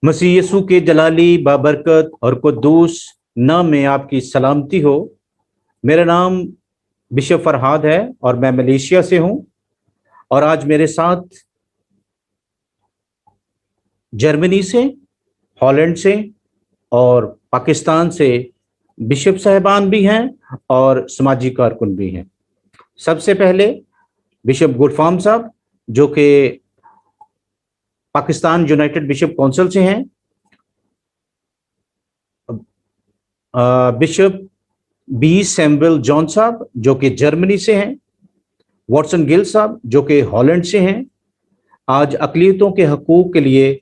मसीह यसू के जलाली बाबरकत और कुद्दूस नाम में आपकी सलामती हो। मेरा नाम बिशप फरहाद है और मैं मलेशिया से हूं। और आज मेरे साथ जर्मनी से, हॉलैंड से और पाकिस्तान से बिशप साहिबान भी हैं और समाजी कारकुन भी हैं। सबसे पहले बिशप गुडफार्म साहब, जो कि पाकिस्तान यूनाइटेड बिशप काउंसिल से हैं। बिशप बी सैमुअल जॉन साहब, जो कि जर्मनी से हैं। वॉटसन गिल साहब, जो कि हॉलैंड से हैं। आज अक़लियतों के हकूक़ के लिए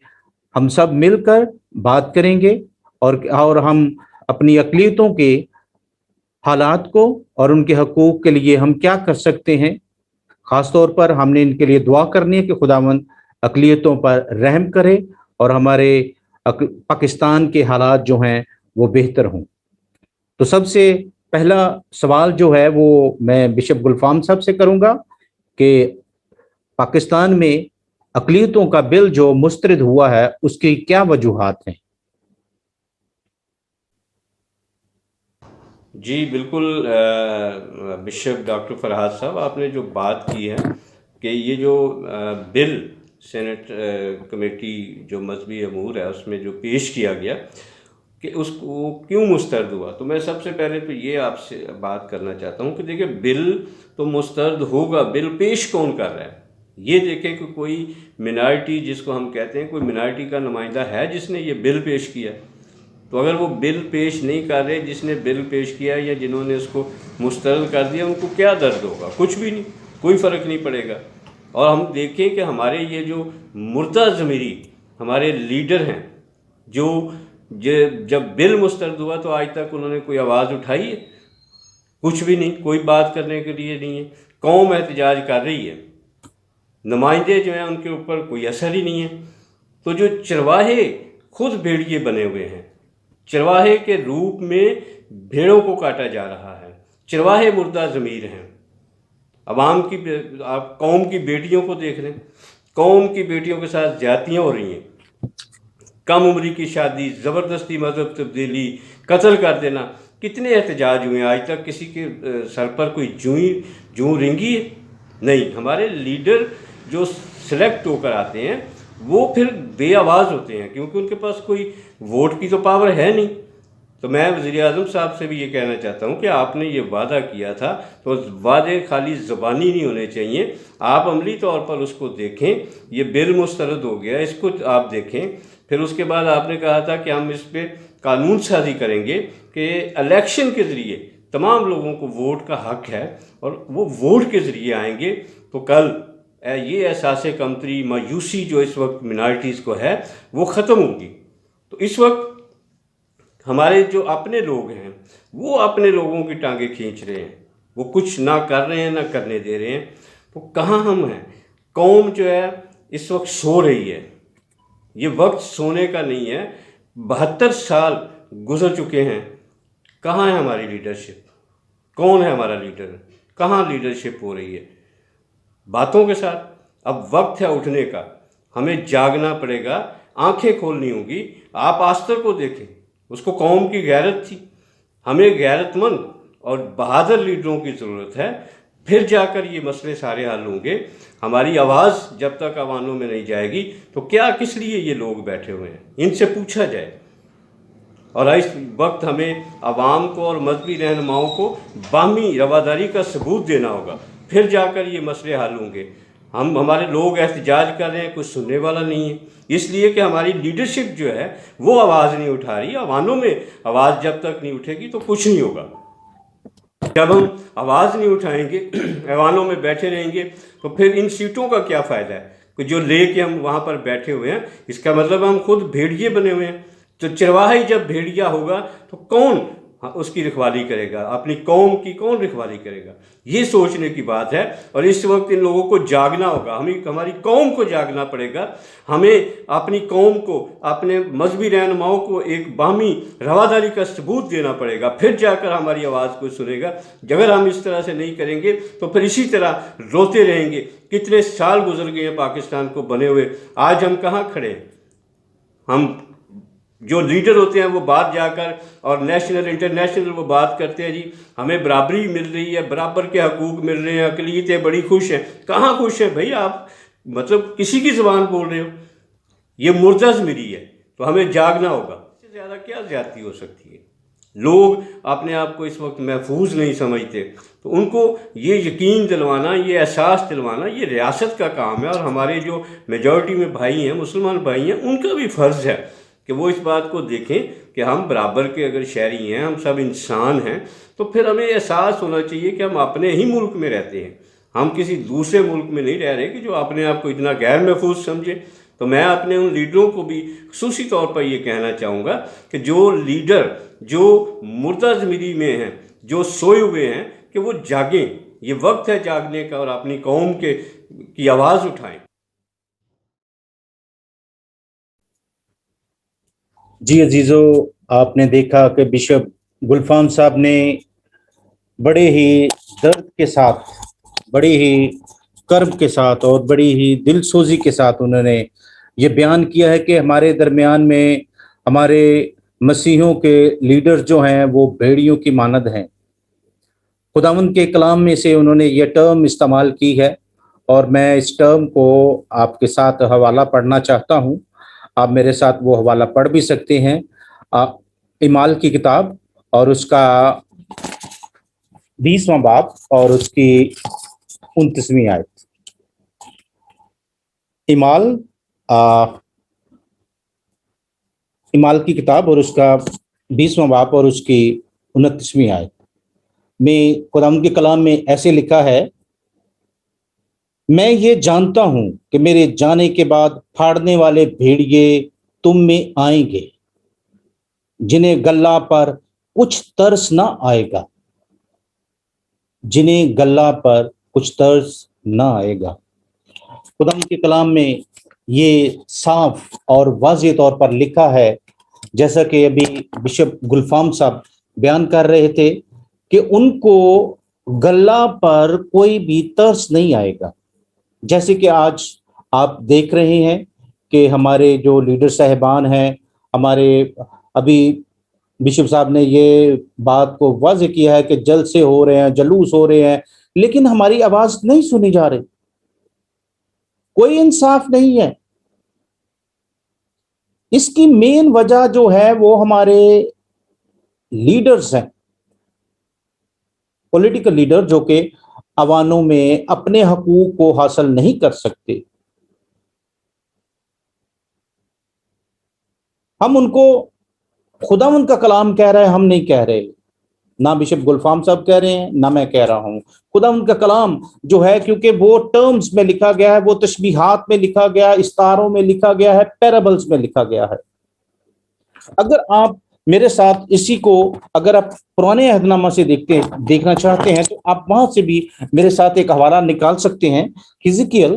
हम सब मिलकर बात करेंगे और हम अपनी अक़लियतों के हालात को और उनके हकूक़ के लिए हम क्या कर सकते हैं। ख़ास तौर पर हमने इनके लिए दुआ करनी है कि खुदावंद अक़लियतों पर रहम करे और हमारे पाकिस्तान के हालात जो हैं वो बेहतर हों। तो सबसे पहला सवाल जो है वो मैं बिशप गुलफाम साहब से करूंगा कि पाकिस्तान में अक़लियतों का बिल जो मुस्तरद हुआ है उसकी क्या वजूहात हैं। जी बिल्कुल बिशप डॉक्टर फरहाद साहब, आपने जो बात की है कि ये जो बिल सेनेट कमेटी जो मजहबी अमूर है उसमें जो पेश किया गया कि उसको क्यों मुस्तरद हुआ, तो मैं सबसे पहले तो ये आपसे बात करना चाहता हूँ कि देखिए, बिल तो मुस्तरद होगा, बिल पेश कौन कर रहा है। ये देखें कि कोई मिनॉरिटी, जिसको हम कहते हैं, कोई मिनॉरिटी का नुमाइंदा है जिसने ये बिल पेश किया। तो अगर वो बिल पेश नहीं कर रहे, जिसने बिल पेश किया या जिन्होंने उसको मुस्तरद कर दिया, उनको क्या दर्द होगा? कुछ भी नहीं, कोई फ़र्क नहीं पड़ेगा। और हम देखें कि हमारे ये जो मुर्दा ज़मीरी हमारे लीडर हैं, जो जब बिल मुस्तरद हुआ तो आज तक उन्होंने कोई आवाज़ उठाई है? कुछ भी नहीं, कोई बात करने के लिए नहीं है। कौम एहतजाज कर रही है, नुमाइंदे जो हैं उनके ऊपर कोई असर ही नहीं है। तो जो चरवाहे खुद भेड़िए बने हुए हैं, चरवाहे के रूप में भेड़ों को काटा जा रहा है, चरवाहे मुर्दा ज़मीर हैं। अवाम की, आप कौम की बेटियों को देख लें, कौम की बेटियों के साथ ज़्यादतियाँ हो रही हैं, कम उम्री की शादी, ज़बरदस्ती मज़हब तब्दीली, कत्ल कर देना। कितने एहतजाज हुए? आज तक किसी के सर पर कोई जूं रिंगी है? नहीं। हमारे लीडर जो सिलेक्ट होकर आते हैं वो फिर बेआवाज़ होते हैं, क्योंकि उनके पास कोई वोट की तो पावर है नहीं। तो मैं वज़ीर-ए-आज़म साहब से भी ये कहना चाहता हूँ कि आपने ये वादा किया था, तो वादे खाली ज़बानी नहीं होने चाहिए, आप अमली तौर पर उसको देखें। ये बिल मुस्तरद हो गया, इसको आप देखें। फिर उसके बाद आपने कहा था कि हम इस पर कानून साजी करेंगे कि इलेक्शन के ज़रिए तमाम लोगों को वोट का हक़ है और वो वोट के ज़रिए आएंगे। तो कल ये एहसास कमतरी, मायूसी जो इस वक्त मिनॉरिटीज़ को है वो ख़त्म होगी। तो इस वक्त हमारे जो अपने लोग हैं वो अपने लोगों की टांगें खींच रहे हैं, वो कुछ ना कर रहे हैं ना करने दे रहे हैं। तो कहाँ हम हैं? कौम जो है इस वक्त सो रही है। ये वक्त सोने का नहीं है। 72 साल गुजर चुके हैं। कहाँ है हमारी लीडरशिप? कौन है हमारा लीडर? कहाँ लीडरशिप हो रही है? बातों के साथ। अब वक्त है उठने का, हमें जागना पड़ेगा, आंखें खोलनी होगी। आप आस्तर को देखें, उसको कौम की गैरत थी। हमें गैरतमंद और बहादुर लीडरों की ज़रूरत है, फिर जाकर ये मसले सारे हल होंगे। हमारी आवाज़ जब तक अवानों में नहीं जाएगी तो क्या, किस लिए ये लोग बैठे हुए हैं, इनसे पूछा जाए। और इस वक्त हमें आवाम को और मजहबी रहनुमाओं को बाहमी रवादारी का सबूत देना होगा, फिर जाकर ये मसले हल होंगे। हमारे लोग एहतजाज कर रहे हैं, कुछ सुनने वाला नहीं है, इसलिए कि हमारी लीडरशिप जो है वो आवाज़ नहीं उठा रही। अवानों में आवाज़ जब तक नहीं उठेगी तो कुछ नहीं होगा। जब हम आवाज़ नहीं उठाएंगे, ऐवानों में बैठे रहेंगे, तो फिर इन सीटों का क्या फ़ायदा है कि जो ले के हम वहाँ पर बैठे हुए हैं। इसका मतलब हम खुद भेड़िए बने हुए हैं। तो चरवाहा ही जब भेड़िया होगा तो कौन उसकी रखवाली करेगा? अपनी कौम की कौन रखवाली करेगा? ये सोचने की बात है। और इस वक्त इन लोगों को जागना होगा, हमारी कौम को जागना पड़ेगा। हमें अपनी कौम को, अपने मजहबी रहनुमाओं को एक बाहमी रवादारी का सबूत देना पड़ेगा, फिर जाकर हमारी आवाज़ को सुनेगा। अगर हम इस तरह से नहीं करेंगे तो फिर इसी तरह रोते रहेंगे। कितने साल गुजर गए हैं पाकिस्तान को बने हुए, आज हम कहाँ खड़े हैं? हम جو لیڈر ہوتے ہیں وہ باہر جا کر اور نیشنل انٹرنیشنل وہ بات کرتے ہیں جی ہمیں برابری مل رہی ہے، برابر کے حقوق مل رہے ہیں، اقلیتیں بڑی خوش ہیں. کہاں خوش ہیں بھائی؟ آپ مطلب کسی کی زبان بول رہے ہو. یہ مردہ ضمیری ہے، تو ہمیں جاگنا ہوگا. اس سے زیادہ کیا زیادتی ہو سکتی ہے؟ لوگ اپنے آپ کو اس وقت محفوظ نہیں سمجھتے، تو ان کو یہ یقین دلوانا، یہ احساس دلوانا یہ ریاست کا کام ہے. اور ہمارے جو میجورٹی میں بھائی ہیں، مسلمان بھائی ہیں، ان کا بھی فرض ہے کہ وہ اس بات کو دیکھیں کہ ہم برابر کے اگر شہری ہیں، ہم سب انسان ہیں، تو پھر ہمیں احساس ہونا چاہیے کہ ہم اپنے ہی ملک میں رہتے ہیں، ہم کسی دوسرے ملک میں نہیں رہ رہے کہ جو اپنے آپ کو اتنا غیر محفوظ سمجھے. تو میں اپنے ان لیڈروں کو بھی خصوصی طور پر یہ کہنا چاہوں گا کہ جو لیڈر جو مردہ ضمیری میں ہیں، جو سوئے ہوئے ہیں، کہ وہ جاگیں. یہ وقت ہے جاگنے کا اور اپنی قوم کی آواز اٹھائیں. جی عزیزو، آپ نے دیکھا کہ بشپ گلفام صاحب نے بڑے ہی درد کے ساتھ، بڑی ہی کرب کے ساتھ اور بڑی ہی دل سوزی کے ساتھ انہوں نے یہ بیان کیا ہے کہ ہمارے درمیان میں ہمارے مسیحوں کے لیڈر جو ہیں وہ بھیڑیوں کی مانند ہیں. خداوند کے کلام میں سے انہوں نے یہ ٹرم استعمال کی ہے، اور میں اس ٹرم کو آپ کے ساتھ حوالہ پڑھنا چاہتا ہوں. آپ میرے ساتھ وہ حوالہ پڑھ بھی سکتے ہیں. اعمال کی کتاب اور اس کا 20واں باب اور اس کی 29ویں آیت. اعمال کی کتاب اور اس کا 20واں باب اور اس کی 29ویں آیت میں قرآن کے کلام میں ایسے لکھا ہے: میں یہ جانتا ہوں کہ میرے جانے کے بعد پھاڑنے والے بھیڑیے تم میں آئیں گے، جنہیں گلہ پر کچھ ترس نہ آئے گا، جنہیں گلہ پر کچھ ترس نہ آئے گا. خدا کے کلام میں یہ صاف اور واضح طور پر لکھا ہے، جیسا کہ ابھی بشپ گلفام صاحب بیان کر رہے تھے، کہ ان کو گلہ پر کوئی بھی ترس نہیں آئے گا. جیسے کہ آج آپ دیکھ رہے ہیں کہ ہمارے جو لیڈر صاحبان ہیں، ہمارے ابھی بشپ صاحب نے یہ بات کو واضح کیا ہے کہ جلسے ہو رہے ہیں، جلوس ہو رہے ہیں، لیکن ہماری آواز نہیں سنی جا رہی. کوئی انصاف نہیں ہے. اس کی مین وجہ جو ہے وہ ہمارے لیڈرز ہیں، پولیٹیکل لیڈر، جو کہ عوانوں میں اپنے حقوق کو حاصل نہیں کر سکتے. ہم ان کو خداوند کا کلام کہہ رہے ہیں، ہم نہیں کہہ رہے، نہ بشپ گلفام صاحب کہہ رہے ہیں، نہ میں کہہ رہا ہوں. خداوند کا کلام جو ہے، کیونکہ وہ ٹرمز میں لکھا گیا ہے، وہ تشبیہات میں لکھا گیا ہے، استعاروں میں لکھا گیا ہے، پیرابلز میں لکھا گیا ہے. اگر آپ میرے ساتھ اسی کو اگر آپ پرانے عہد نامہ سے دیکھنا چاہتے ہیں، تو آپ وہاں سے بھی میرے ساتھ ایک حوالہ نکال سکتے ہیں. حزقیل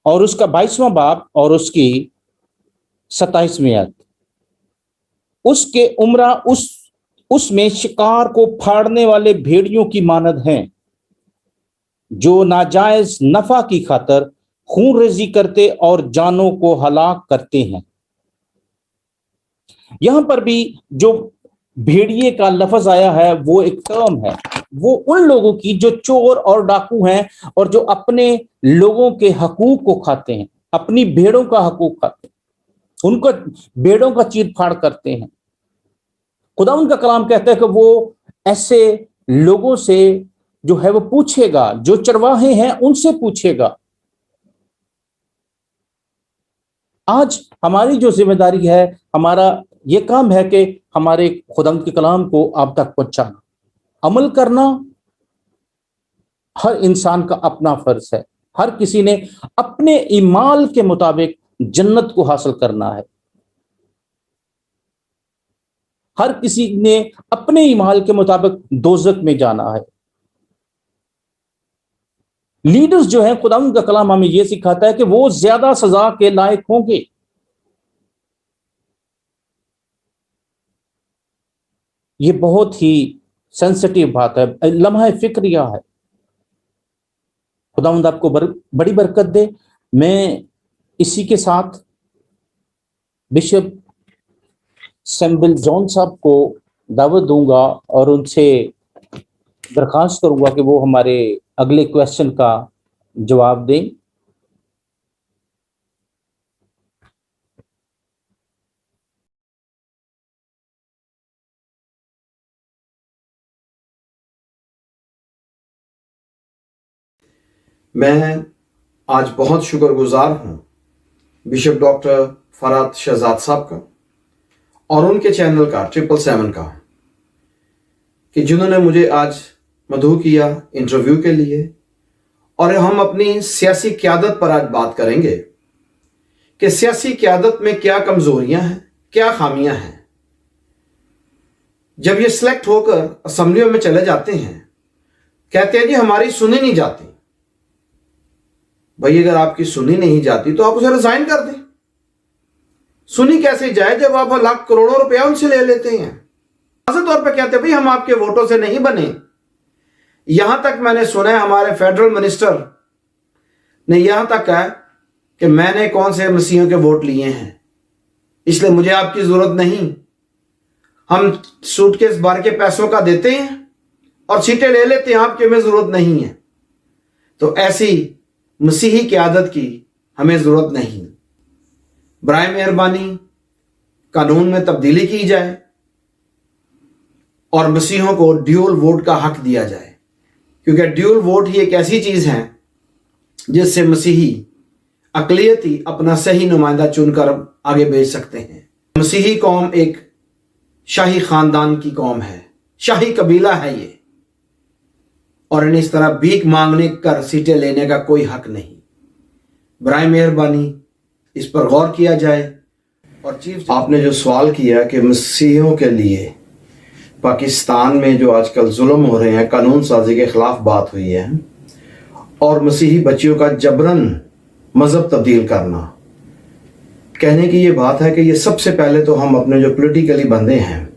اور اس کا 22واں باب اور اس کی 27ویں آیت. اس کے عمرہ اس میں شکار کو پھاڑنے والے بھیڑیوں کی مانند ہیں، جو ناجائز نفع کی خاطر خون ریزی کرتے اور جانوں کو ہلاک کرتے ہیں. یہاں پر بھی جو بھیڑیے کا لفظ آیا ہے وہ ایک ٹرم ہے، وہ ان لوگوں کی جو چور اور ڈاکو ہیں اور جو اپنے لوگوں کے حقوق کو کھاتے ہیں، اپنی بھیڑوں کا حقوق کھاتے ہیں، ان کو بھیڑوں کا چیر پھاڑ کرتے ہیں. خدا ان کا کلام کہتا ہے کہ وہ ایسے لوگوں سے جو ہے وہ پوچھے گا، جو چرواہے ہیں ان سے پوچھے گا. آج ہماری جو ذمہ داری ہے، ہمارا یہ کام ہے کہ ہمارے خداوند کے کلام کو آپ تک پہنچانا، عمل کرنا ہر انسان کا اپنا فرض ہے. ہر کسی نے اپنے اعمال کے مطابق جنت کو حاصل کرنا ہے. ہر کسی نے اپنے اعمال کے مطابق دوزخ میں جانا ہے. لیڈرز جو ہیں، خداوند کا کلام ہمیں یہ سکھاتا ہے کہ وہ زیادہ سزا کے لائق ہوں گے. یہ بہت ہی سینسٹیو بات ہے، لمحہ فکریہ ہے. خداوند آپ کو بڑی برکت دے. میں اسی کے ساتھ बिशप सैमुअल जॉन साहब को दावत दूंगा और उनसे दरखास्त करूंगा कि वो हमारे अगले क्वेश्चन का जवाब दें। मैं आज बहुत शुक्रगुजार हूँ बिशप डॉक्टर फरहाद शहजाद साहब का और उनके चैनल का 777 का, कि जिन्होंने मुझे आज मदऊ किया इंटरव्यू के लिए। और हम अपनी सियासी क़यादत पर आज बात करेंगे कि सियासी क़यादत में क्या कमज़ोरियां हैं, क्या खामियां हैं। जब ये सिलेक्ट होकर असम्बलियों में चले जाते हैं, कहते हैं जी हमारी सुनी नहीं जाती। भाई अगर आपकी सुनी नहीं जाती तो आप उसे रिजाइन कर दें। सुनी कैसे जाए जब आप लाख करोड़ों रुपया उनसे ले लेते हैं। खास तौर पे कहते हैं भाई हम आपके वोटों से नहीं बने। यहां तक मैंने सुना है हमारे फेडरल मिनिस्टर ने यहां तक कहा कि मैंने कौन से मसीहों के वोट लिए हैं, इसलिए मुझे आपकी जरूरत नहीं। हम सूटकेस भर के पैसों का देते हैं और सीटें ले लेते हैं, आपकी हमें जरूरत नहीं है। तो ऐसी मसीही क़यादत की हमें जरूरत नहीं। बराए मेहरबानी कानून में तब्दीली की जाए और मसीहों को ड्यूल वोट का हक दिया जाए, क्योंकि ड्यूल वोट ही एक ऐसी चीज है जिससे मसीही अक़लियती अपना सही नुमाइंदा चुनकर आगे भेज सकते हैं। मसीही कौम एक शाही खानदान की कौम है, शाही कबीला है ये, और इन्हें इस तरह भीख मांगने कर सीटें लेने का कोई हक नहीं। बराए मेहरबानी इस पर गौर किया जाए। और चीफ, आपने जो सवाल किया कि मसीहियों के लिए पाकिस्तान में जो आजकल जुल्म हो रहे हैं, कानून साजी के खिलाफ बात हुई है, और मसीही बच्चियों का जबरन मजहब तब्दील करना, कहने की ये बात है कि ये सबसे पहले तो हम अपने जो पॉलिटिकली बंदे हैं,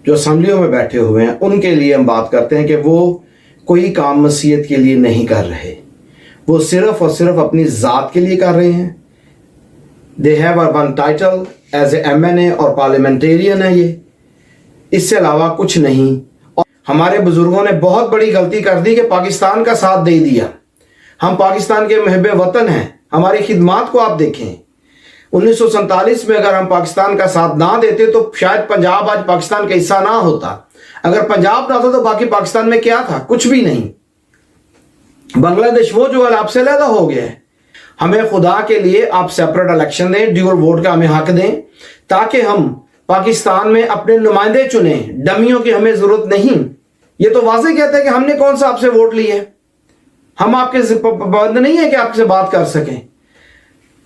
जो असम्बलियों में बैठे हुए हैं, उनके लिए हम बात करते हैं कि वो कोई काम मसीहत के लिए नहीं कर रहे, वो सिर्फ और सिर्फ अपनी ज़ात के लिए कर रहे हैं। They have one title as a MNA और पार्लियामेंटेरियन है ये, इससे अलावा कुछ नहीं। और हमारे बुजुर्गों ने बहुत बड़ी गलती कर दी कि पाकिस्तान का साथ दे दिया। हम पाकिस्तान के महब वतन हैं, हमारी खिदमात को आप देखें। 1947 में अगर हम पाकिस्तान का साथ ना देते तो शायद पंजाब आज पाकिस्तान का हिस्सा ना होता। अगर पंजाब ना था तो बाकी पाकिस्तान में क्या था? कुछ भी नहीं। बांग्लादेश वो जो आपसे अलग हो गया है। हमें खुदा के लिए आप सेपरेट इलेक्शन दें, ड्यूल वोट का हमें हक दें, ताकि हम पाकिस्तान में अपने नुमाइंदे चुने। डमियों की हमें जरूरत नहीं। ये तो वाज़ेह कहते हैं कि हमने कौन सा आपसे वोट लिए, हम आपके पाबंद नहीं है कि आपसे बात कर सकें।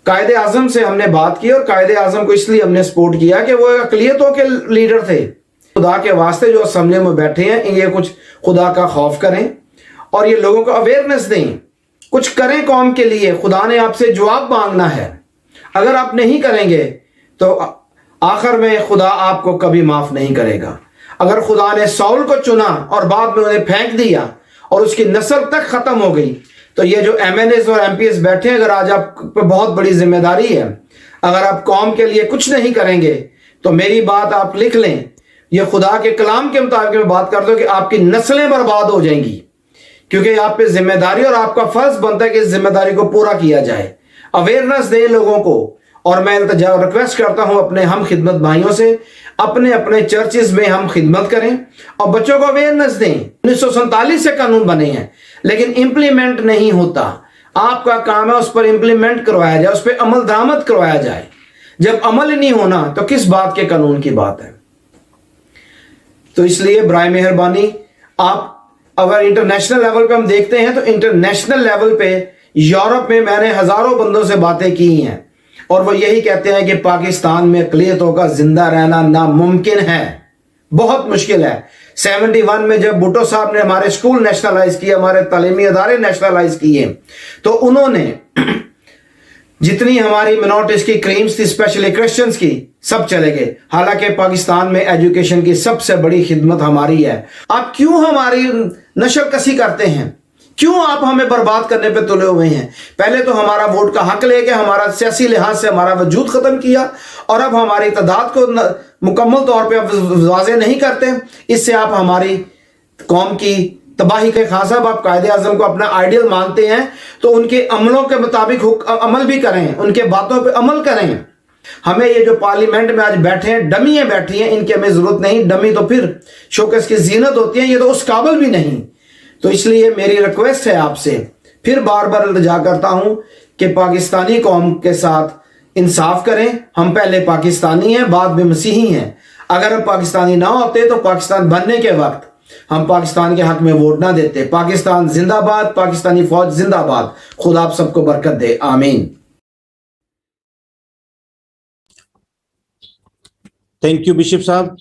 कायदे आजम से हमने बात की और कायदे आजम को इसलिए हमने सपोर्ट किया कि वो अक़लियतों के लीडर थे। खुदा के वास्ते जो असम्बली में बैठे हैं, ये कुछ खुदा का खौफ करें और ये लोगों को अवेयरनेस दें, कुछ करें कौम के लिए। खुदा ने आपसे जवाब मांगना है। अगर आप नहीं करेंगे तो आखिर में खुदा आपको कभी माफ नहीं करेगा। अगर खुदा ने साउल को चुना और बाद में उन्हें फेंक दिया और उसकी नस्ल तक खत्म हो गई, तो ये जो MNAs और MPs बैठे हैं, अगर आज आप पे बहुत बड़ी जिम्मेदारी है, अगर आप कौम के लिए कुछ नहीं करेंगे तो मेरी बात आप लिख लें। ये खुदा के कलाम के मुताबिक मैं बात करता हूं कि आपकी नस्लें बर्बाद हो जाएंगी, क्योंकि आप पे जिम्मेदारी और आपका फर्ज बनता है कि इस जिम्मेदारी को पूरा किया जाए। अवेयरनेस दें लोगों को। और मैं रिक्वेस्ट करता हूं अपने हम खिदमत भाइयों से, अपने अपने चर्चेस में हम खिदमत करें और बच्चों को अवेयरनेस दें। 1947 से कानून बने हैं लेकिन इंप्लीमेंट नहीं होता। आपका काम है उस पर इंप्लीमेंट करवाया जाए, उस पर अमल दरामद करवाया जाए। जब अमल ही नहीं होना तो किस बात के कानून की बात है? तो इसलिए बराए मेहरबानी आप, अगर इंटरनेशनल लेवल पे हम देखते हैं तो इंटरनेशनल लेवल पे यूरोप में मैंने हजारों बंदों से बातें की हैं और वो यही कहते हैं कि पाकिस्तान में अक़लियतों का जिंदा रहना नामुमकिन है, बहुत मुश्किल है। 71 में जब भुट्टो साहब ने हमारे स्कूल नेशनलाइज किए, हमारे तालीमी अदारे नेशनलाइज किए, तो उन्होंने जितनी हमारी मिनॉरिटीज की क्रीम्स थी, स्पेशली क्रिश्चियंस की, सब चले गए। हालांकि पाकिस्तान में एजुकेशन की सबसे बड़ी खिदमत हमारी है। आप क्यों हमारी नशल कसी करते हैं? क्यों आप हमें बर्बाद करने पे तुले हुए हैं? पहले तो हमारा वोट का हक लेके हमारा सियासी लिहाज से हमारा वजूद खत्म किया, और अब हमारी तादाद को मुकम्मल तौर पे आप वाज़े नहीं करते। इससे आप हमारी कौम की तबाही के खास। आप कायदे आज़म को अपना आइडियल मानते हैं तो उनके अमलों के मुताबिक अमल भी करें, उनके बातों पे अमल करें। हमें ये जो पार्लियामेंट में आज बैठे हैं, डमियाँ बैठी हैं, इनकी हमें ज़रूरत नहीं। डमी तो फिर शोकेस की जीनत होती है, ये तो उस काबिल भी नहीं। तो इसलिए मेरी रिक्वेस्ट है आपसे, फिर बार बार इल्तिजा करता हूं कि पाकिस्तानी कौम के साथ इंसाफ करें। हम पहले पाकिस्तानी हैं, बाद में मसीही हैं। अगर हम पाकिस्तानी ना होते तो पाकिस्तान बनने के वक्त हम पाकिस्तान के हक में वोट ना देते। पाकिस्तान जिंदाबाद, पाकिस्तानी फौज जिंदाबाद। खुदा आप सबको बरकत दे, आमीन। थैंक यू बिशप साहब,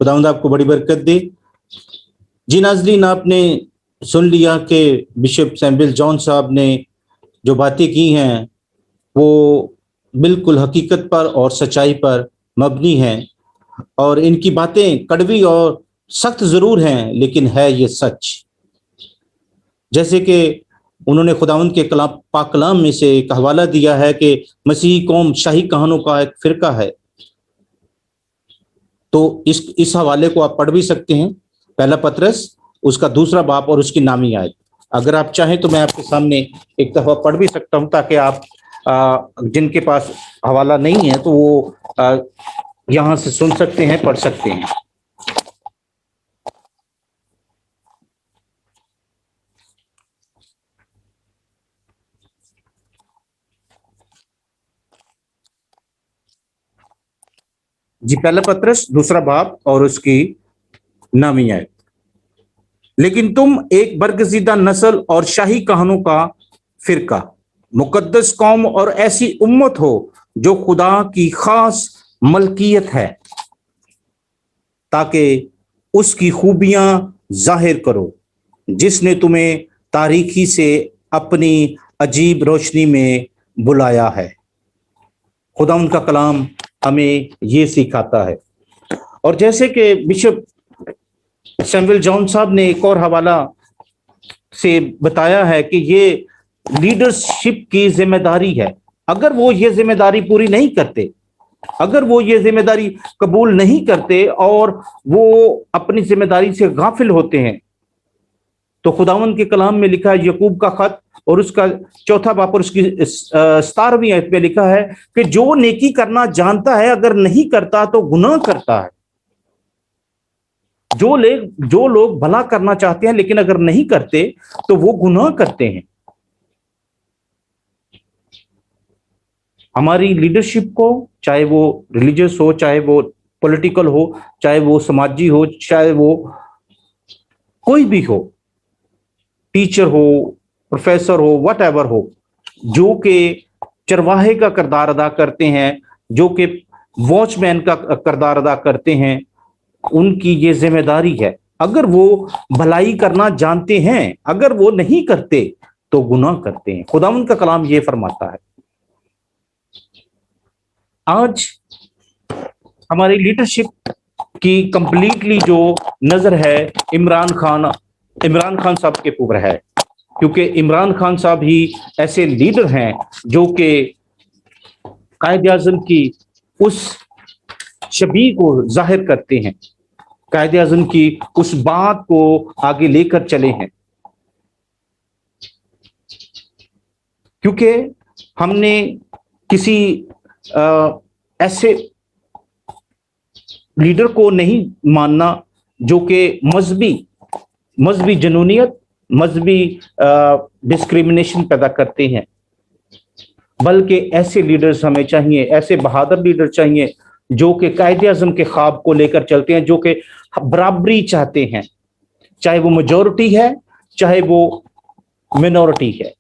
खुदावंद आपको बड़ी बरकत दे। जी नाज़रीन, आपने सुन लिया कि बिशप सैमुअल जॉन साहब ने जो बातें की हैं वो बिल्कुल हकीकत पर और सच्चाई पर मबनी हैं, और इनकी बातें कड़वी और सख्त ज़रूर हैं, लेकिन है ये सच। जैसे कि उन्होंने खुदावंद के पाक कलाम में से एक हवाला दिया है कि मसीही कौम शाही कहानों का एक फ़िरका है, तो इस हवाले को आप पढ़ भी सकते हैं, पहला पतरस उसका 2 बाब और उसकी नामी आयत। अगर आप चाहें तो मैं आपके सामने एक दफा पढ़ भी सकता हूं, ताकि आप जिनके पास हवाला नहीं है तो वो यहां से सुन सकते हैं, पढ़ सकते हैं। जी, पहला पतरस 2 बाब और उसकी नामी आयत। लेकिन तुम एक बरगजीदा नस्ल और शाही कहानों का फिरका, मुकद्दस कौम और ऐसी उम्मत हो जो खुदा की खास मलकियत है, ताकि उसकी खूबियां जाहिर करो, जिसने तुम्हें तारीकी से अपनी अजीब रोशनी में बुलाया है। खुदा उनका कलाम हमें ये सिखाता है। और जैसे कि बिशप सैमुअल जॉन साहब ने एक और हवाला से बताया है कि ये लीडरशिप की जिम्मेदारी है। अगर वो ये जिम्मेदारी पूरी नहीं करते, अगर वो ये जिम्मेदारी कबूल नहीं करते और वो अपनी जिम्मेदारी से गाफिल होते हैं, तो खुदावंद के कलाम में लिखा है, यकूब का खत और उसका 4 बाब और उसकी 17वीं आयत में लिखा है कि जो नेकी करना जानता है अगर नहीं करता तो गुनाह करता है। जो लोग भला करना चाहते हैं लेकिन अगर नहीं करते तो वो गुनाह करते हैं। हमारी लीडरशिप को, चाहे वो रिलीजियस हो, चाहे वो पॉलिटिकल हो, चाहे वो समाजी हो, चाहे वो कोई भी हो, टीचर हो, प्रोफेसर हो, वट एवर हो, जो कि चरवाहे का किरदार अदा करते हैं, जो कि वॉचमैन का किरदार अदा करते हैं, उनकी ये जिम्मेदारी है। अगर वो भलाई करना जानते हैं, अगर वो नहीं करते तो गुनाह करते हैं। खुदावंद का कलाम ये फरमाता है। आज हमारी लीडरशिप की कंप्लीटली जो नजर है इमरान खान साहब के ऊपर है, क्योंकि इमरान खान साहब ही ऐसे लीडर हैं जो कि कायद-ए-आज़म की उस शबीह को जाहिर करते हैं, कायद-ए-आज़म की उस बात को आगे लेकर चले हैं। क्योंकि हमने किसी ऐसे लीडर को नहीं मानना जो कि मजहबी जनूनियत, मजहबी डिस्क्रिमिनेशन पैदा करते हैं, बल्कि ऐसे लीडर्स हमें चाहिए, ऐसे बहादुर लीडर चाहिए जो कि कायद-ए-आज़म के ख्वाब को लेकर चलते हैं, जो कि बराबरी चाहते हैं, चाहे वो मेजॉरिटी है चाहे वो मिनॉरिटी है,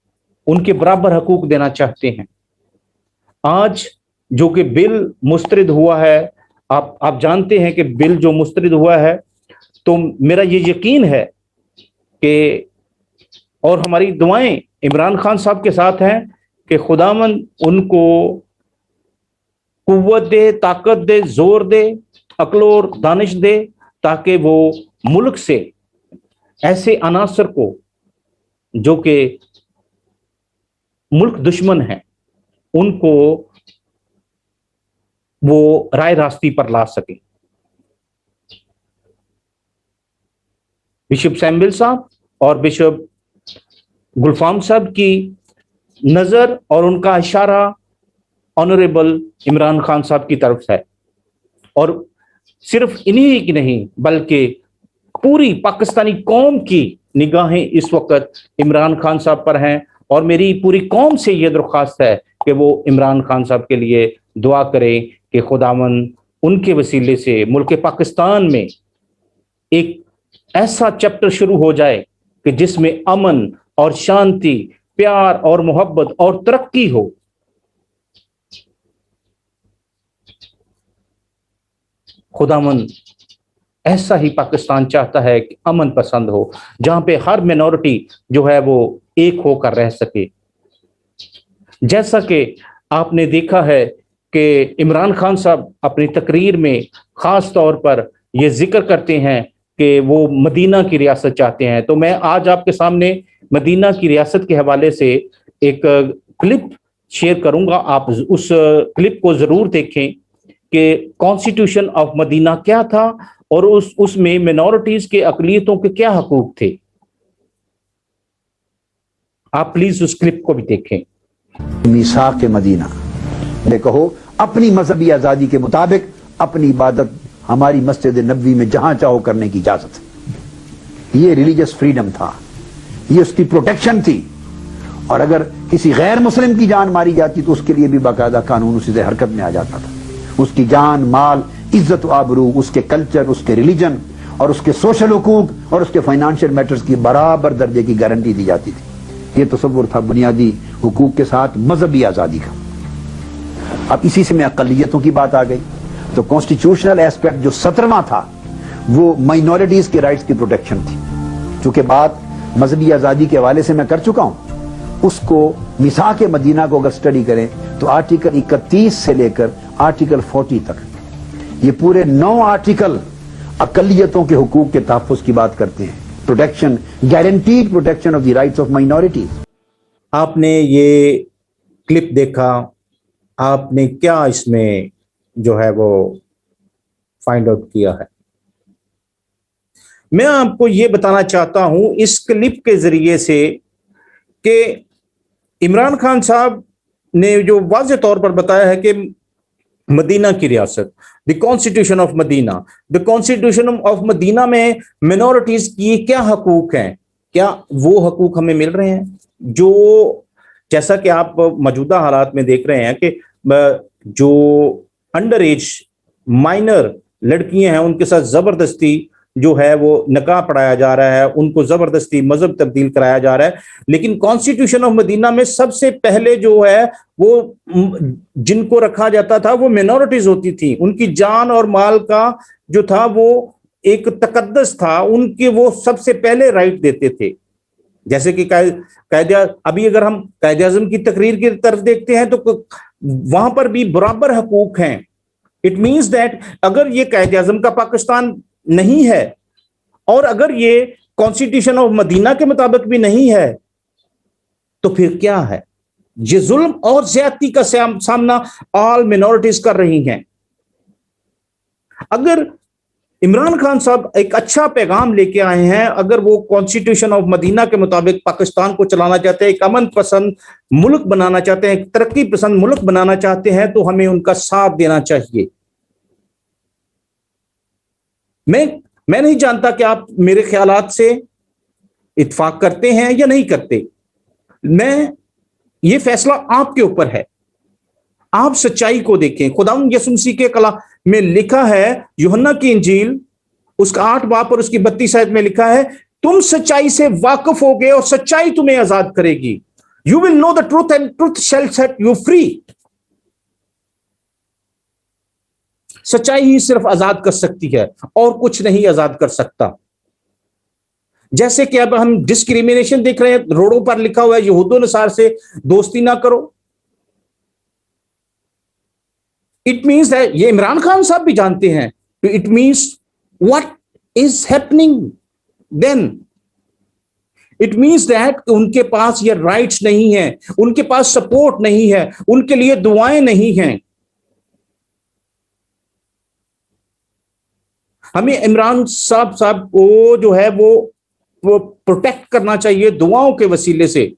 उनके बराबर हकूक देना चाहते हैं। आज जो कि बिल मुस्तरद हुआ है, आप जानते हैं कि बिल जो मुस्तरद हुआ है, तो मेरा ये यकीन है कि और हमारी दुआएं इमरान खान साहब के साथ हैं कि खुदावंद उनको कुव्वत दे, ताकत दे, जोर दे, अक्ल और दानिश दे, ताकि वो मुल्क से ऐसे अनासर को जो कि मुल्क दुश्मन हैं उनको वो राय रास्ती पर ला सके। बिशप सैमुअल साहब और बिशप गुलफाम साहब की नजर और उनका इशारा ऑनरेबल इमरान खान साहब की तरफ है, और सिर्फ इन्हीं की नहीं बल्कि पूरी पाकिस्तानी कौम की निगाहें इस वक्त इमरान खान साहब पर हैं। और मेरी पूरी कौम से ये दरख्वास्त है कि वो इमरान खान साहब के लिए दुआ करें कि खुदावंद उनके वसीले से मुल्क पाकिस्तान में एक ऐसा चैप्टर शुरू हो जाए कि जिसमें अमन और शांति, प्यार और मोहब्बत और तरक्की हो। खुदावंद ऐसा ही पाकिस्तान चाहता है कि अमन पसंद हो, जहां पे हर मिनॉरिटी जो है वो एक होकर रह सके। जैसा कि आपने देखा है कि इमरान खान साहब अपनी तकरीर में खास तौर पर ये जिक्र करते हैं कि वो मदीना की रियासत चाहते हैं, तो मैं आज आपके सामने मदीना की रियासत के हवाले से एक क्लिप शेयर करूंगा। आप उस क्लिप को जरूर देखें कि कॉन्स्टिट्यूशन ऑफ मदीना क्या था और उसमें मिनॉरिटीज के अकलियतों के क्या हकूक थे। आप प्लीज उस क्लिप को भी देखें। मीसाक मदीना ने कहो अपनी मजहबी आजादी के मुताबिक अपनी इबादत हमारी मस्जिद नबवी में जहां चाहो करने की इजाजत है। ये रिलीजियस फ्रीडम था, ये उसकी प्रोटेक्शन थी। और अगर किसी गैर मुस्लिम की जान मारी जाती तो उसके लिए भी बाकायदा कानून उसी से हरकत में आ जाता था। उसकी जान, माल, इज्जत व आबरू, उसके कल्चर, उसके रिलीजन और उसके सोशल हुकूक और उसके फाइनेंशियल मैटर्स की बराबर दर्जे की गारंटी दी जाती थी। ये तसव्वुर था बुनियादी हुकूक के साथ मजहबी आजादी का। अब इसी से में अकलियतों की बात आ गई, तो कॉन्स्टिट्यूशनल एस्पेक्ट जो 17वां था वो माइनॉरिटीज के राइट्स की प्रोटेक्शन थी। चूंकि बात मजहबी आजादी के हवाले से मैं कर चुका हूं, उसको मिसाक मदीना को अगर स्टडी करें तो आर्टिकल 31 से लेकर आर्टिकल 40 तक ये पूरे 9 आर्टिकल अकलियतों के हुकूक के तहफ़्फ़ुज़ की बात करते हैं। Protection, guaranteed protection of the rights of minorities. आपने ये क्लिप देखा, आपने क्या इसमें जो है वो फाइंड आउट किया है? मैं आपको ये बताना चाहता हूं इस क्लिप के जरिए से कि इमरान खान साहब ने जो वाज़ेह तौर पर बताया है कि मदीना की रियासत, the constitution of Medina, the constitution of Medina में मिनॉरिटीज की क्या हकूक हैं, क्या वो हकूक हमें मिल रहे हैं? जो जैसा कि आप मौजूदा हालात में देख रहे हैं कि जो अंडर एज माइनर लड़कियां हैं उनके साथ जबरदस्ती जो है वो निकाह पढ़ाया जा रहा है, उनको जबरदस्ती मजहब तब्दील कराया जा रहा है। लेकिन कॉन्स्टिट्यूशन ऑफ मदीना में सबसे पहले जो है वो जिनको रखा जाता था वो मिनॉरिटीज होती थी, उनकी जान और माल का जो था वो एक तकद्दस था, उनके वो सबसे पहले राइट देते थे। जैसे कि अभी अगर हम कायदे आज़म की तकरीर की तरफ देखते हैं तो वहां पर भी बराबर हकूक हैं। इट मीन्स दैट अगर ये कायदे आज़म का पाकिस्तान नहीं है और अगर ये कॉन्स्टिट्यूशन ऑफ मदीना के मुताबिक भी नहीं है तो फिर क्या है? ये जुल्म और ज्यादती का सामना ऑल मिनॉरिटीज कर रही हैं। अगर इमरान खान साहब एक अच्छा पैगाम लेके आए हैं, अगर वो कॉन्स्टिट्यूशन ऑफ मदीना के मुताबिक पाकिस्तान को चलाना चाहते हैं, एक अमन पसंद मुल्क बनाना चाहते हैं, एक तरक्की पसंद मुल्क बनाना चाहते हैं, तो हमें उनका साथ देना चाहिए। मैं नहीं जानता कि आप मेरे ख्यालात से इत्फाक करते हैं या नहीं करते। ये फैसला आपके ऊपर है। आप सच्चाई को देखें। खुदावंद यीशु मसीह के कलाम में लिखा है, यूहन्ना की इंजील उसका 8 बाब और उसकी 32 आयत में लिखा है, तुम सच्चाई से वाकिफ होगे और सच्चाई तुम्हें आजाद करेगी। You will know the truth and truth shall set you free. सच्चाई ही सिर्फ आजाद कर सकती है और कुछ नहीं आजाद कर सकता। जैसे कि अब हम डिस्क्रिमिनेशन देख रहे हैं, रोडों पर लिखा हुआ है यहूद नसार से दोस्ती ना करो। इट मीन्स दैट ये इमरान खान साहब भी जानते हैं, तो it means what is happening then. It means that ان کے پاس یہ رائٹس نہیں ہیں, ان کے پاس سپورٹ نہیں ہے, ان کے لیے دعائیں نہیں ہیں. ہمیں عمران صاحب کو جو ہے وہ پروٹیکٹ کرنا چاہیے دعاؤں کے وسیلے سے,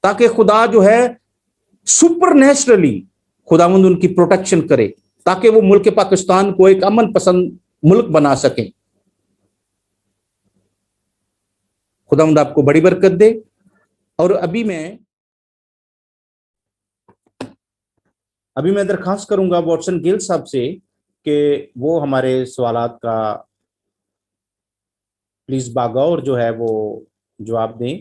تاکہ خدا جو ہے سپر نیچرلی خداوند ان کی پروٹیکشن کرے, تاکہ وہ ملک پاکستان کو ایک امن پسند ملک بنا سکیں. خداوند آپ کو بڑی برکت دے. اور ابھی میں درخواست کروں گا واٹسن گل صاحب سے کہ وہ ہمارے سوالات کا پلیز باغور جو ہے وہ جواب دیں,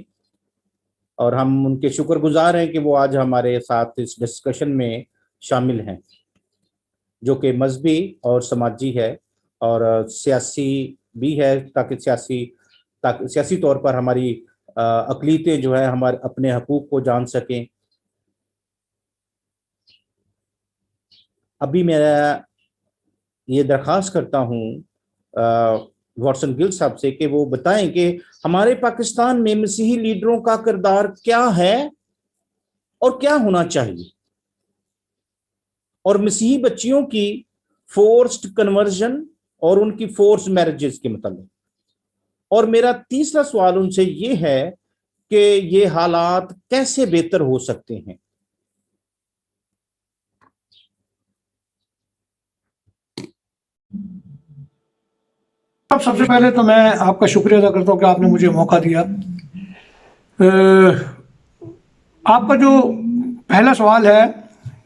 اور ہم ان کے شکر گزار ہیں کہ وہ آج ہمارے ساتھ اس ڈسکشن میں شامل ہیں, جو کہ مذہبی اور سماجی ہے اور سیاسی بھی ہے, تاکہ سیاسی طور پر ہماری اقلیتیں جو ہے ہمارے اپنے حقوق کو جان سکیں. ابھی میں یہ درخواست کرتا ہوں واٹسن گل صاحب سے کہ وہ بتائیں کہ ہمارے پاکستان میں مسیحی لیڈروں کا کردار کیا ہے اور کیا ہونا چاہیے, اور مسیحی بچیوں کی فورسڈ کنورژن اور ان کی فورس میرجز کے متعلق. اور میرا تیسرا سوال ان سے یہ ہے کہ یہ حالات کیسے بہتر ہو سکتے ہیں. سب سے پہلے تو میں آپ کا شکریہ ادا کرتا ہوں کہ آپ نے مجھے موقع دیا. آپ کا جو پہلا سوال ہے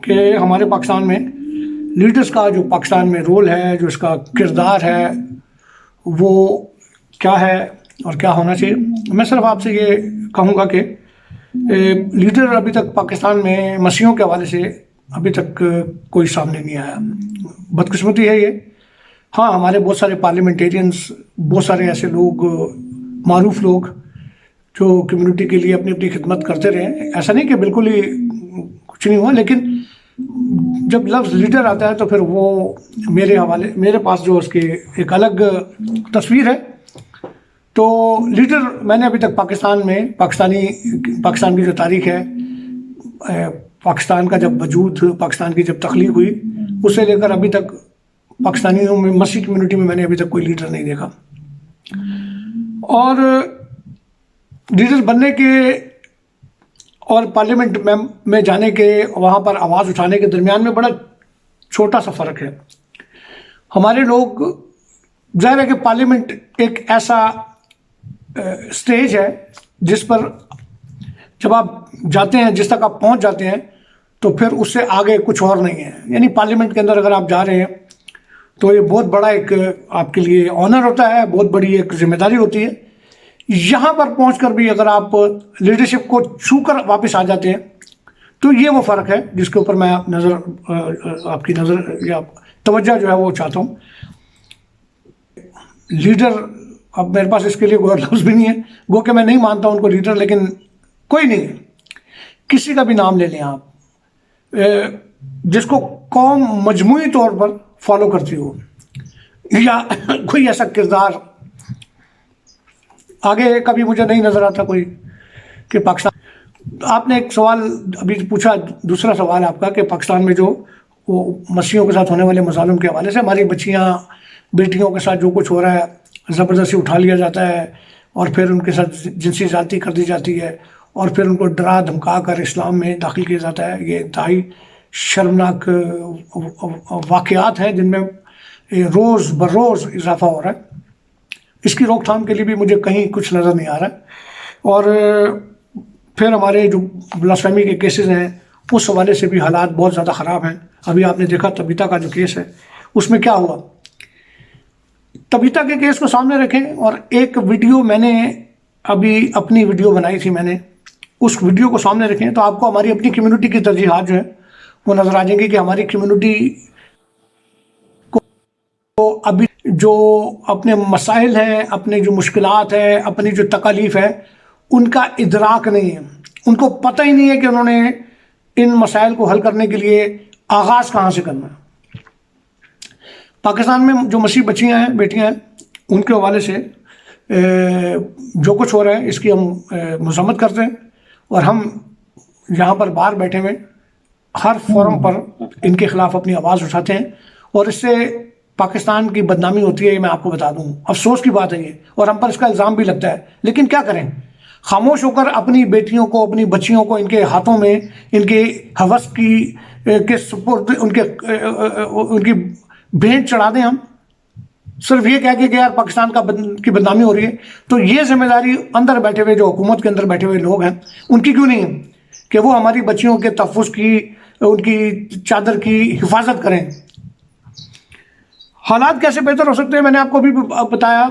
کہ ہمارے پاکستان میں لیڈرز کا جو پاکستان میں رول ہے, جو اس کا کردار ہے, وہ کیا ہے اور کیا ہونا چاہیے, میں صرف آپ سے یہ کہوں گا کہ لیڈر ابھی تک پاکستان میں مسیحیوں کے حوالے سے ابھی تک کوئی سامنے نہیں آیا. بدقسمتی ہے یہ. ہاں, ہمارے بہت سارے پارلیمنٹیرینز, بہت سارے ایسے لوگ, معروف لوگ جو کمیونٹی کے لیے اپنی اپنی خدمت کرتے رہے, ایسا نہیں کہ بالکل ہی کچھ نہیں ہوا, لیکن جب لفظ لیڈر آتا ہے تو پھر وہ میرے پاس جو اس کی ایک الگ تصویر ہے. تو لیڈر میں نے ابھی تک پاکستان میں پاکستان کی جو تاریخ ہے, پاکستان کا جب وجود, پاکستان کی جب تخلیق ہوئی, اس سے لے کر ابھی تک پاکستانیوں میں, مسیح کمیونٹی میں نے ابھی تک کوئی لیڈر نہیں دیکھا. اور لیڈر بننے کے اور پارلیمنٹ میں جانے کے, وہاں پر آواز اٹھانے کے درمیان میں بڑا چھوٹا سا فرق ہے. ہمارے لوگ, ظاہر ہے کہ پارلیمنٹ ایک ایسا اسٹیج ہے جس پر جب آپ جاتے ہیں, جس تک آپ پہنچ جاتے ہیں, تو پھر اس سے آگے کچھ اور نہیں ہے. یعنی پارلیمنٹ کے اندر اگر آپ جا رہے ہیں تو یہ بہت بڑا ایک آپ کے لیے آنر ہوتا ہے, بہت بڑی ایک ذمہ داری ہوتی ہے. یہاں پر پہنچ کر بھی اگر آپ لیڈرشپ کو چھو کر واپس آ جاتے ہیں تو یہ وہ فرق ہے جس کے اوپر میں آپ کی نظر یا توجہ جو ہے وہ چاہتا ہوں. لیڈر, اب میرے پاس اس کے لیے کوئی لفظ بھی نہیں ہے, گو کہ میں نہیں مانتا ان کو لیڈر, لیکن کوئی نہیں ہے, کسی کا بھی نام لے لیں آپ, جس کو قوم مجموعی طور پر فالو کرتی ہو, یا کوئی ایسا کردار آگے کبھی مجھے نہیں نظر آتا کوئی کہ پاکستان. آپ نے ایک سوال ابھی پوچھا, دوسرا سوال آپ کا, کہ پاکستان میں جو وہ مسیحیوں کے ساتھ ہونے والے مظالم کے حوالے سے ہماری بچیاں بیٹیوں کے ساتھ جو کچھ ہو رہا ہے, زبردستی اٹھا لیا جاتا ہے اور پھر ان کے ساتھ جنسی زیادتی کر دی جاتی ہے اور پھر ان کو ڈرا دھمکا کر اسلام میں داخل کیا جاتا ہے. یہ انتہائی شرمناک واقعات ہیں جن میں روز بروز اضافہ ہو رہا ہے. اس کی روک تھام کے لیے بھی مجھے کہیں کچھ نظر نہیں آ رہا ہے. اور پھر ہمارے جو بلاسفیمی کے کیسز ہیں اس حوالے سے بھی حالات بہت زیادہ خراب ہیں. ابھی آپ نے دیکھا تبیتا کا جو کیس ہے, اس میں کیا ہوا. تبیتا کے کیس کو سامنے رکھیں, اور ایک ویڈیو میں نے ابھی اپنی ویڈیو بنائی تھی, میں نے اس ویڈیو کو سامنے رکھیں تو آپ کو ہماری اپنی کمیونٹی کی ترجیحات جو ہیں وہ نظر آ جائیں گی کہ ہماری کمیونٹی کو ابھی جو اپنے مسائل ہیں, اپنے جو مشکلات ہیں, اپنی جو تکالیف ہے, ان کا ادراک نہیں ہے. ان کو پتہ ہی نہیں ہے کہ انہوں نے ان مسائل کو حل کرنے کے لیے آغاز کہاں سے کرنا ہے. پاکستان میں جو مسیح بچیاں ہیں, بیٹیاں ہیں, ان کے حوالے سے جو کچھ ہو رہا ہے اس کی ہم مذمت کرتے ہیں، اور ہم یہاں پر باہر بیٹھے ہوئے ہر فورم پر ان کے خلاف اپنی آواز اٹھاتے ہیں، اور اس سے پاکستان کی بدنامی ہوتی ہے، یہ میں آپ کو بتا دوں، افسوس کی بات ہے یہ، اور ہم پر اس کا الزام بھی لگتا ہے، لیکن کیا کریں، خاموش ہو کر اپنی بیٹیوں کو، اپنی بچیوں کو ان کے ہاتھوں میں ان کے ہوس کے سپرد ان کی بھیٹ چڑھا دیں ہم، صرف یہ کہہ کے کہ یار پاکستان کی بدنامی ہو رہی ہے؟ تو یہ ذمہ داری اندر بیٹھے ہوئے، جو حکومت کے اندر بیٹھے ہوئے لوگ ہیں، ان کی کیوں نہیں ہے کہ وہ ہماری بچیوں کے تحفظ کی، ان کی چادر کی حفاظت کریں؟ حالات کیسے بہتر ہو سکتے ہیں؟ میں نے آپ کو بھی بتایا،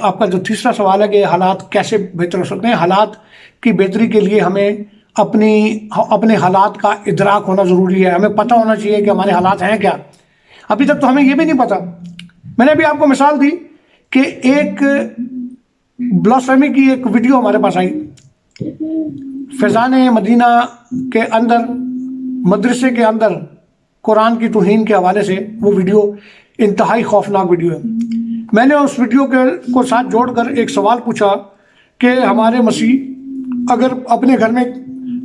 آپ کا جو تیسرا سوال ہے کہ حالات کیسے بہتر ہو سکتے ہیں، حالات کی بہتری کے لیے ہمیں اپنے حالات کا ادراک ہونا ضروری ہے، ہمیں پتہ ہونا چاہیے کہ ہمارے حالات ہیں کیا۔ ابھی تک تو ہمیں یہ بھی نہیں پتہ۔ میں نے ابھی آپ کو مثال دی کہ ایک بلاسفیمی کی ایک ویڈیو ہمارے پاس آئی، فیضان مدینہ کے اندر، مدرسے کے اندر قرآن کی توہین کے حوالے سے وہ ویڈیو انتہائی خوفناک ویڈیو ہے۔ میں نے اس ویڈیو کو ساتھ جوڑ کر ایک سوال پوچھا کہ ہمارے مسیح اگر اپنے گھر میں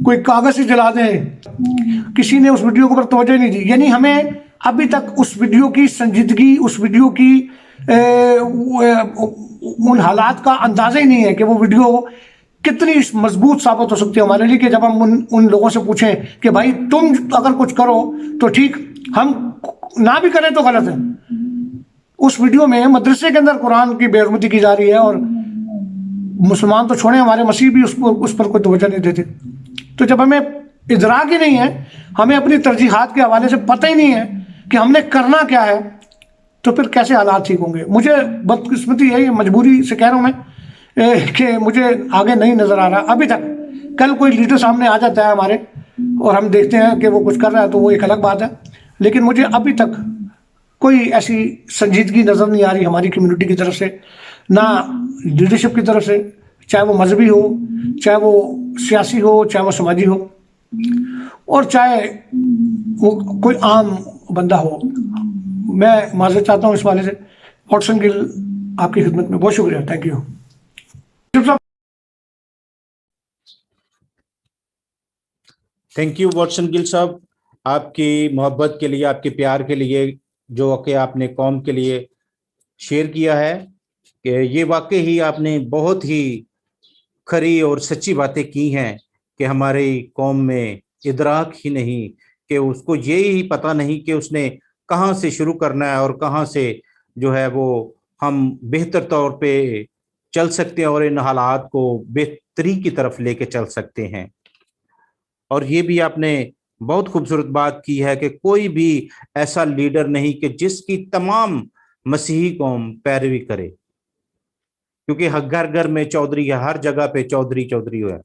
کوئی کاغذ ہی جلا دیں، کسی نے اس ویڈیو کے اوپر توجہ نہیں دی، یعنی ہمیں ابھی تک اس ویڈیو کی سنجیدگی، اس ویڈیو کی ان حالات کا اندازہ ہی نہیں ہے کہ وہ ویڈیو کتنی مضبوط ثابت ہو سکتی ہے ہمارے لیے، کہ جب ہم ان لوگوں سے پوچھیں کہ بھائی تم اگر کچھ کرو تو ٹھیک، ہم نہ بھی کریں تو غلط ہے۔ اس ویڈیو میں مدرسے کے اندر قرآن کی بے حرمتی کی جا رہی ہے، اور مسلمان تو چھوڑیں، ہمارے مسیح بھی اس پر کوئی توجہ نہیں دیتے۔ تو جب ہمیں ادراک ہی نہیں ہے، ہمیں اپنی ترجیحات کے حوالے سے پتہ ہی نہیں ہے کہ ہم نے کرنا کیا ہے، تو پھر کیسے حالات ٹھیک ہوں گے؟ مجھے بدقسمتی ہے، یہ مجبوری سے کہہ رہا ہوں میں کہ مجھے آگے نہیں نظر آ رہا ابھی تک۔ کل کوئی لیڈر سامنے آ جاتا ہے ہمارے اور ہم دیکھتے ہیں کہ وہ کچھ کر رہا ہے تو وہ ایک الگ بات ہے، لیکن مجھے ابھی تک کوئی ایسی سنجیدگی نظر نہیں آ رہی ہماری کمیونٹی کی طرف سے، نہ لیڈرشپ کی طرف سے، چاہے وہ مذہبی ہو، چاہے وہ سیاسی ہو، چاہے وہ سماجی ہو، اور چاہے وہ کوئی عام بندہ ہو۔ میں معذرت چاہتا ہوں اس والے سے۔ واٹسن گل آپ کی خدمت میں، بہت شکریہ، thank you. Thank you Watson Gill صاحب، آپ کی محبت کے لیے، آپ کے پیار کے لیے، جو کہ آپ نے قوم کے لیے شیئر کیا ہے، کہ یہ واقعی ہی آپ نے بہت ہی کھری اور سچی باتیں کی ہیں کہ ہماری قوم میں ادراک ہی نہیں، کہ اس کو یہی پتہ نہیں کہ اس نے کہاں سے شروع کرنا ہے اور کہاں سے جو ہے وہ ہم بہتر طور پہ چل سکتے ہیں اور ان حالات کو بہتری کی طرف لے کے چل سکتے ہیں۔ اور یہ بھی آپ نے بہت خوبصورت بات کی ہے کہ کوئی بھی ایسا لیڈر نہیں کہ جس کی تمام مسیحی قوم پیروی کرے، کیونکہ گھر گھر میں چودھری ہے، ہر جگہ پہ چودھری چودھری ہے۔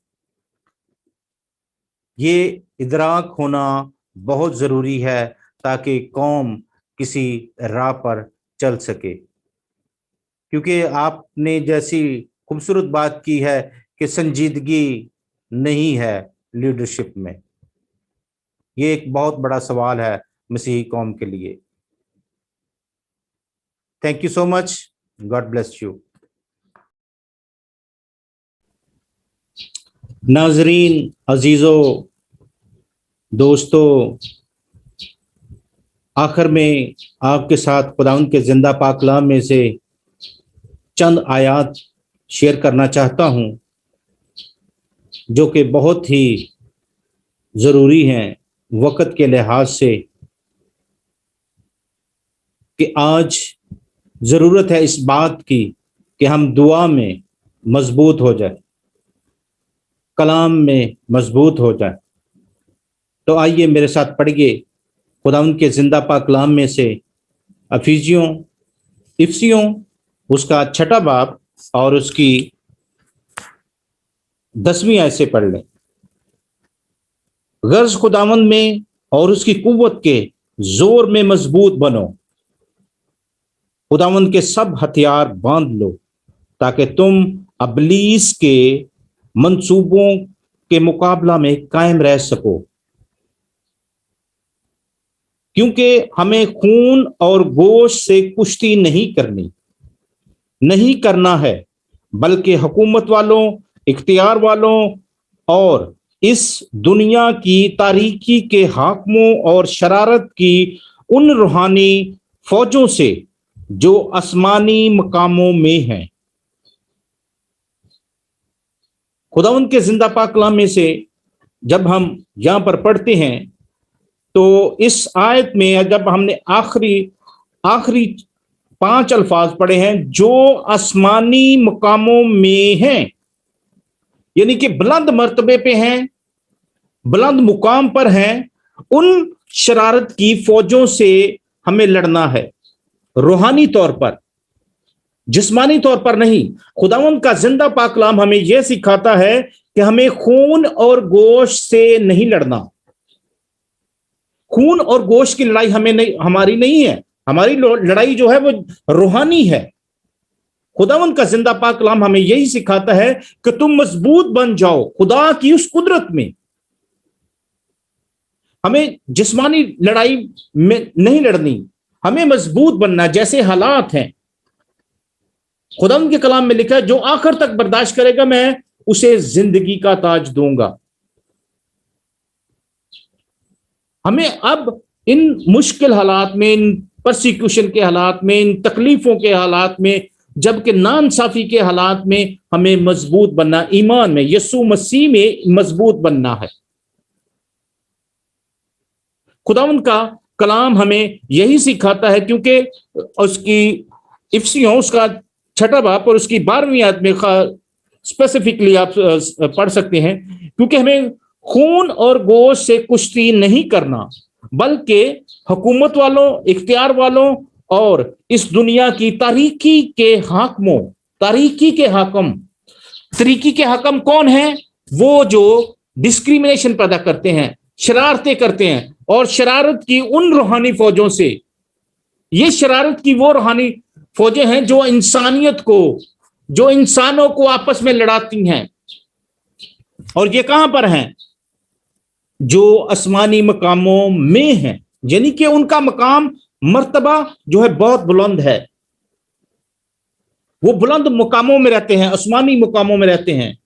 یہ ادراک ہونا بہت ضروری ہے تاکہ قوم کسی راہ پر چل سکے، کیونکہ آپ نے جیسی خوبصورت بات کی ہے کہ سنجیدگی نہیں ہے لیڈرشپ میں، یہ ایک بہت بڑا سوال ہے مسیحی قوم کے لیے۔ Thank you so much, God bless you. ناظرین، عزیزو، دوستو، آخر میں آپ کے ساتھ خداوند کے زندہ پاک کلام میں سے چند آیات شیئر کرنا چاہتا ہوں جو کہ بہت ہی ضروری ہیں وقت کے لحاظ سے، کہ آج ضرورت ہے اس بات کی کہ ہم دعا میں مضبوط ہو جائیں، کلام میں مضبوط ہو جائیں۔ تو آئیے میرے ساتھ پڑھیے خداوند کے زندہ پاک کلام میں سے افسیوں اس کا 6 باب اور اس کی 10ویں آیت سے پڑھ لیں۔ غرض خداوند میں اور اس کی قوت کے زور میں مضبوط بنو، خداوند کے سب ہتھیار باندھ لو، تاکہ تم ابلیس کے منصوبوں کے مقابلہ میں قائم رہ سکو، کیونکہ ہمیں خون اور گوشت سے کشتی نہیں کرنا ہے، बल्कि हुकूमत वालों, इख्तियार वालों और इस दुनिया की तारीकी के हाकिमों और शरारत की उन रूहानी फौजों से जो आसमानी मकामों में हैं। खुदावंद के जिंदा पाक कलाम में से जब हम यहां पर पढ़ते हैं तो इस आयत में जब हमने आखिरी 5 अल्फाज पढ़े हैं, जो आसमानी मकामों में हैं, यानी कि बुलंद मर्तबे पे हैं, बुलंद मुकाम पर हैं, उन शरारत की फौजों से हमें लड़ना है, रूहानी तौर पर, जिस्मानी तौर पर नहीं। खुदावंद का जिंदा पाक कलाम हमें यह सिखाता है कि हमें खून और गोश्त से नहीं लड़ना। खून और गोश्त की लड़ाई हमारी नहीं है। हमारी लड़ाई जो है वो रूहानी है। खुदावंद का जिंदा पाक कलाम हमें यही सिखाता है कि तुम मजबूत बन जाओ खुदा की उस कुदरत में। हमें जिस्मानी लड़ाई में नहीं लड़नी, हमें मजबूत बनना। जैसे हालात हैं, खुदावंद के कलाम में लिखा है, जो आखिर तक बर्दाश्त करेगा मैं उसे जिंदगी का ताज दूंगा। हमें अब इन मुश्किल हालात में, इन परसिक्यूशन के हालात में, इन तकलीफों के हालात में, जबकि नाइंसाफी के हालात में हमें मजबूत बनना, ईमान में, यीशु मसीह में मजबूत बनना है। खुदावंद का कलाम हमें यही सिखाता है, क्योंकि उसकी इफ्सियों उसका 6वां बाब और उसकी 12वीं आयत में स्पेसिफिकली आप पढ़ सकते हैं, क्योंकि हमें खून और गोश्त से कुश्ती नहीं करना, बल्कि हुकूमत वालों, इख्तियार वालों और इस दुनिया की तारीकी के हाकिमों। तारीकी के हाकिम कौन है? वो जो डिस्क्रिमिनेशन पैदा करते हैं, शरारतें करते हैं, और शरारत की उन रूहानी फौजों से। ये शरारत की वो रूहानी फौजें हैं जो इंसानियत को, जो इंसानों को आपस में लड़ाती हैं। और ये कहां पर हैं? जो आसमानी मकामों में हैं, यानी कि उनका मकाम, मर्तबा जो है बहुत बुलंद है। वो बुलंद मुकामों में रहते हैं, आसमानी मुकामों में रहते हैं।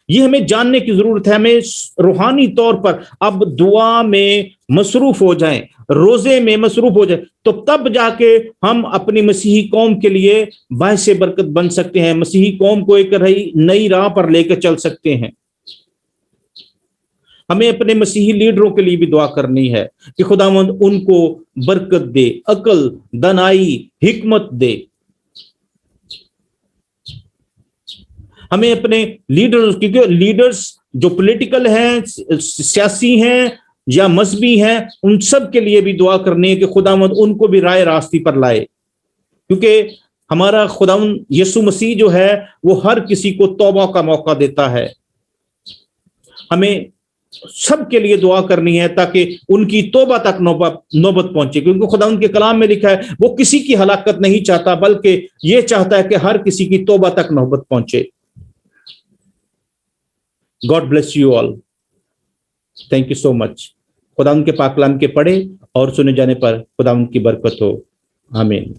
ये हमें जानने की जरूरत है। हमें रूहानी तौर पर अब दुआ में मसरूफ हो जाएं, रोजे में मसरूफ हो जाएं, तो तब जाके हम अपनी मसीही कौम के लिए बायस बरकत बन सकते हैं, मसीही कौम को एक नई राह पर लेकर चल सकते हैं। हमें अपने मसीही लीडरों के लिए भी दुआ करनी है कि खुदावंद उनको बरकत दे, अकल, दनाई, हिकमत दे। हमें अपने लीडर्स, क्योंकि लीडर्स जो पॉलिटिकल हैं, सियासी हैं या मजहबी हैं, उन सब के लिए भी दुआ करनी है कि खुदावंद उनको भी राह रास्ते पर लाए, क्योंकि हमारा खुदावंद यीशु मसीह जो है वो हर किसी को तौबा का मौका देता है। हमें सबके लिए दुआ करनी है ताकि उनकी तौबा तक नौबत पहुंचे, क्योंकि खुदावंद के कलाम में लिखा है वो किसी की हलाकत नहीं चाहता, बल्कि ये चाहता है कि हर किसी की तौबा तक नौबत पहुंचे। God bless you all. Thank you so much. खुदावंद के पाक कलाम के पढ़े और सुने जाने पर खुदावंद की बरकत हो। आमीन।